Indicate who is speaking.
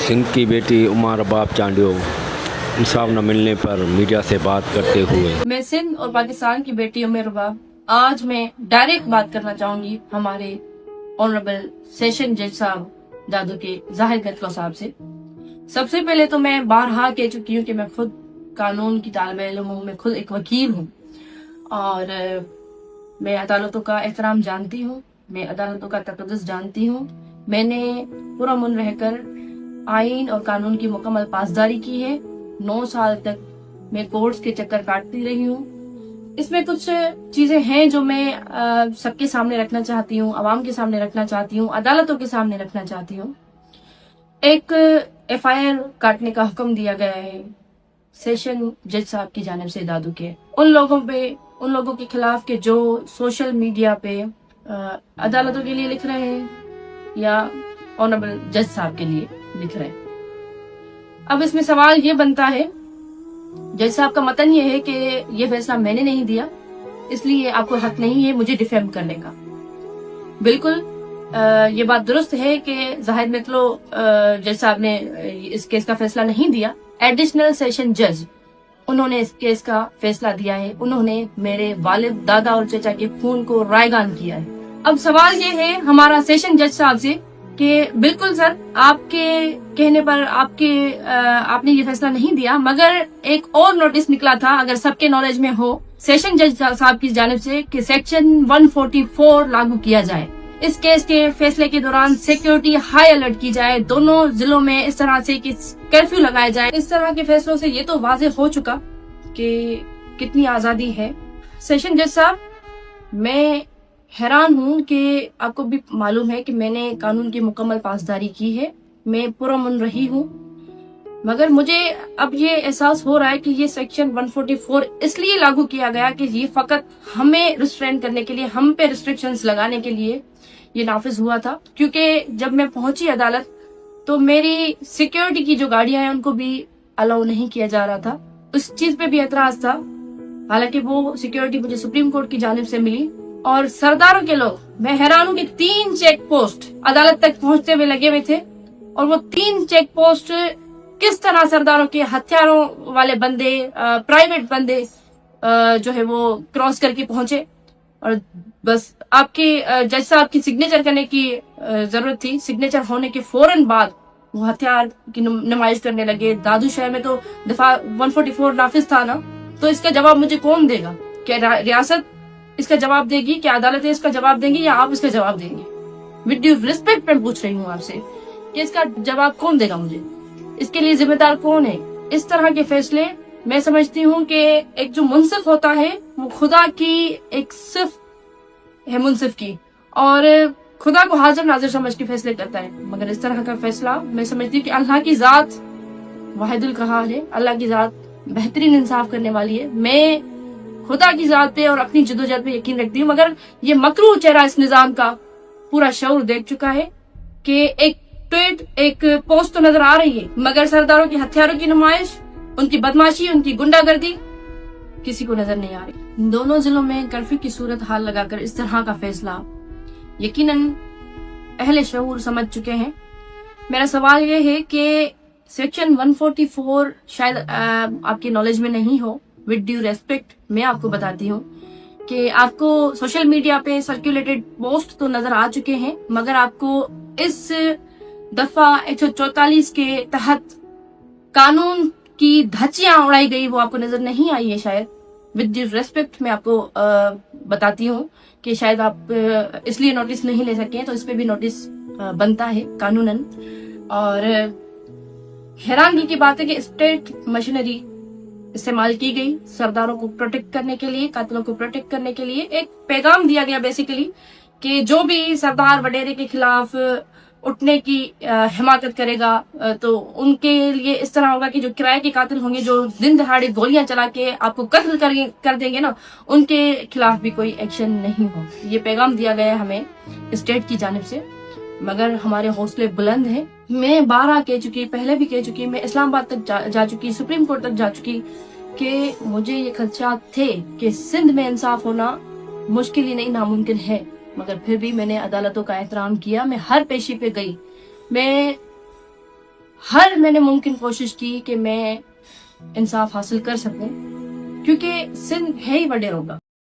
Speaker 1: सिंह की बेटी उमा रबाब चांडियो इंसाफ न मिलने पर मीडिया से बात करते हुए।
Speaker 2: मैं सिंध और पाकिस्तान की बेटी उमा रबाब, आज मैं डायरेक्ट बात करना चाहूंगी हमारे ऑनरेबल सेशन जज साहब दादू के जाहिद गतलो साहब से। सबसे पहले तो मैं बारहा कह चुकी हूँ कि मैं खुद कानून की तालिबे इल्म हूँ, मैं खुद एक वकील हूँ और मैं अदालतों का एहतराम जानती हूँ, मैं अदालतों का तकद्दुस जानती हूँ। मैंने पूरा मुन रहकर आइन और कानून की मुकम्मल पासदारी की है। 9 साल तक मैं कोर्ट्स के चक्कर काटती रही हूँ। इसमें कुछ चीजें हैं जो मैं सबके सामने रखना चाहती हूँ, आवाम के सामने रखना चाहती हूँ, अदालतों के सामने रखना चाहती हूँ। एक FIR काटने का हुक्म दिया गया है सेशन जज साहब की जानिब से दादू के उन लोगों के खिलाफ के जो सोशल मीडिया पे अदालतों के लिए लिख रहे हैं या ऑनरेबल जज साहब के लिए लिख रहे हैं। अब इसमें सवाल ये बनता है, जज साहब का मतन ये है कि ये फैसला मैंने नहीं दिया, इसलिए आपको हक नहीं है मुझे डिफेम करने का। बिल्कुल ये बात दुरुस्त है कि जाहिद मितलो जज साहब ने इस केस का फैसला नहीं दिया। एडिशनल सेशन जज उन्होंने इस केस का फैसला दिया है। उन्होंने मेरे वालिद, दादा और चचा के खून को रायगान किया है। अब सवाल ये है हमारा सेशन जज साहब से कि बिल्कुल सर, आपके कहने पर आपने ये फैसला नहीं दिया, मगर एक और नोटिस निकला था, अगर सबके नॉलेज में हो, सेशन जज साहब की जानिब से कि सेक्शन 144 लागू किया जाए। इस केस के फैसले के दौरान सिक्योरिटी हाई अलर्ट की जाए, दोनों जिलों में इस तरह से कि कर्फ्यू लगाया जाए। इस तरह के फैसलों से ये तो वाज़ेह हो चुका कि कितनी आजादी है। सेशन जज साहब, मैं हैरान हूँ कि आपको भी मालूम है कि मैंने कानून की मुकम्मल पासदारी की है, मैं पुरअमन रही हूँ, मगर मुझे अब ये एहसास हो रहा है कि ये सेक्शन 144 इसलिए लागू किया गया कि ये फकत हमें रिस्ट्रेन करने के लिए, हम पे रिस्ट्रिक्शंस लगाने के लिए ये नाफिज हुआ था। क्योंकि जब मैं पहुंची अदालत तो मेरी सिक्योरिटी की जो गाड़ियां हैं उनको भी अलाउ नहीं किया जा रहा था, उस चीज पे भी एतराज था। हालांकि वो सिक्योरिटी मुझे सुप्रीम कोर्ट की जानिब से मिली और सरदारों के लोग, मैं हैरान हूँ कि 3 चेक पोस्ट अदालत तक पहुंचते हुए लगे हुए थे और वो 3 चेक पोस्ट किस तरह सरदारों के हथियारों वाले बंदे, प्राइवेट बंदे जो है वो क्रॉस करके पहुंचे और बस आपके जज साहब की सिग्नेचर करने की जरूरत थी। सिग्नेचर होने के फौरन बाद वो हथियार की नुमाइश करने लगे। दादू शहर में तो दफा 144 नाफिज था ना, तो इसका जवाब मुझे कौन देगा? क्या रियासत इसका जवाब देगी, क्या अदालतें इसका जवाब देंगी या आप इसका जवाब देंगे? विद ड्यू रिस्पेक्ट मैं पूछ रही हूँ आपसे कि इसका जवाब कौन देगा मुझे? इसके लिए जिम्मेदार कौन है? इस तरह के फैसले मैं समझती हूँ कि एक जो मुंसिफ होता है वो खुदा की एक सिर्फ है, मुंसिफ की, और खुदा को हाजिर नाजिर समझ के फैसले करता है। मगर इस तरह का फैसला मैं समझती हूँ कि अल्लाह की जात वाहिदुल कहार है, अल्लाह की जात बेहतरीन इंसाफ करने वाली है। मैं खुदा की जात पे और अपनी जदोजहद पे यकीन रखती हूँ, मगर ये मकरूह चेहरा इस निजाम का पूरा शऊर देख चुका है कि एक ट्वीट, एक पोस्ट तो नजर आ रही है, मगर सरदारों के हथियारों की नुमाइश, उनकी बदमाशी, उनकी गुंडागर्दी किसी को नजर नहीं आ रही। दोनों जिलों में कर्फ्यू की सूरत हाल लगाकर इस तरह का फैसला यकीनन अहले शऊर समझ चुके हैं। मेरा सवाल ये है कि सेक्शन 144 शायद आपके नॉलेज में नहीं हो। विद ड्यू रेस्पेक्ट मैं आपको बताती हूँ कि आपको सोशल मीडिया पे सर्कुलेटेड पोस्ट तो नजर आ चुके हैं, मगर आपको इस दफा 144 के तहत कानून की धज्जियां उड़ाई गई वो आपको नजर नहीं आई है शायद। विद ड्यू रेस्पेक्ट मैं आपको बताती हूँ कि शायद आप इसलिए नोटिस नहीं ले सके, तो इस पे भी नोटिस बनता है कानूनन। और हैरानगी की बात है कि स्टेट मशीनरी इस्तेमाल की गई सरदारों को प्रोटेक्ट करने के लिए, कातिलों को प्रोटेक्ट करने के लिए। एक पैगाम दिया गया बेसिकली कि जो भी सरदार वडेरे के खिलाफ उठने की हिमाकत करेगा तो उनके लिए इस तरह होगा कि जो किराए के कातिल होंगे, जो दिन दहाड़े गोलियां चला के आपको कत्ल कर देंगे ना, उनके खिलाफ भी कोई एक्शन नहीं हो। ये पैगाम दिया गया है हमें स्टेट की जानिब से, मगर हमारे हौसले बुलंद हैं। मैं 12 कह चुकी, पहले भी कह चुकी, मैं इस्लामाबाद तक जा चुकी, सुप्रीम कोर्ट तक जा चुकी कि मुझे ये खदशात थे कि सिंध में इंसाफ होना मुश्किल ही नहीं नामुमकिन है, मगर फिर भी मैंने अदालतों का एहतराम किया। मैं हर पेशी पे गई, मैं ہر میں نے ممکن کوشش کی کہ میں انصاف حاصل کر سکوں، کیونکہ سندھ ہے ہی وڈیروں کا.